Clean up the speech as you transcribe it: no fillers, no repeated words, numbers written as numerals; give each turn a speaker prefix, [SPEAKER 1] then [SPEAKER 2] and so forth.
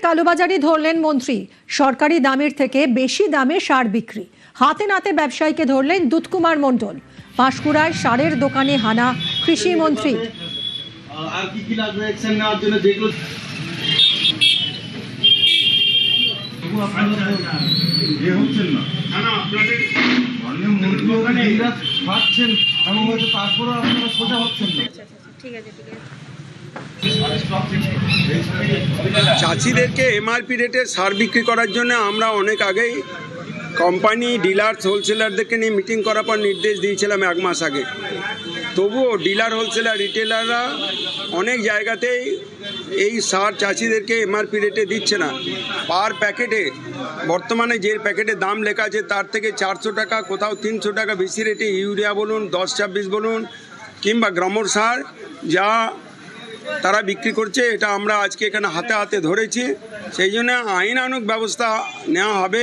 [SPEAKER 1] কালোবাজারি ধরলেন মন্ত্রী। সরকারি দামের থেকে বেশি দামে সার বিক্রি। হাতে নাতে ব্যবসায়ীকে ধরলেন দুধকুমার মণ্ডল। পাঁশকুড়ায় সারের দোকানে হানা কৃষি মন্ত্রী।
[SPEAKER 2] আর কি লাগবে অ্যাকশন নেওয়ার জন্য যেগুলো হচ্ছেন না আপনাদের পাচ্ছেন এমন হয়তো তারপরেও আপনারা সোজা হচ্ছেন না। ঠিক আছে
[SPEAKER 3] চাষিদেরকে এমআরপি রেটে সার বিক্রি করার জন্য আমরা অনেক আগেই কোম্পানি ডিলার্স হোলসেলারদেরকে নিয়ে মিটিং করার পর নির্দেশ দিয়েছিলাম 1 মাস আগে। তবুও ডিলার হোলসেলার রিটেলাররা অনেক জায়গাতেই এই সার চাষিদেরকে এমআরপি রেটে দিচ্ছে না। পার প্যাকেটে বর্তমানে যে প্যাকেটে দাম লেখা আছে তার থেকে 400 টাকা, কোথাও 300 টাকা বেশি রেটে ইউরিয়া বলুন, 10-26 বলুন কিংবা গ্রামর সার যা তারা বিক্রি করছে, এটা আমরা আজকে এখানে হাতে হাতে ধরেছি। সেই জন্য আইনানুগ ব্যবস্থা নেওয়া হবে।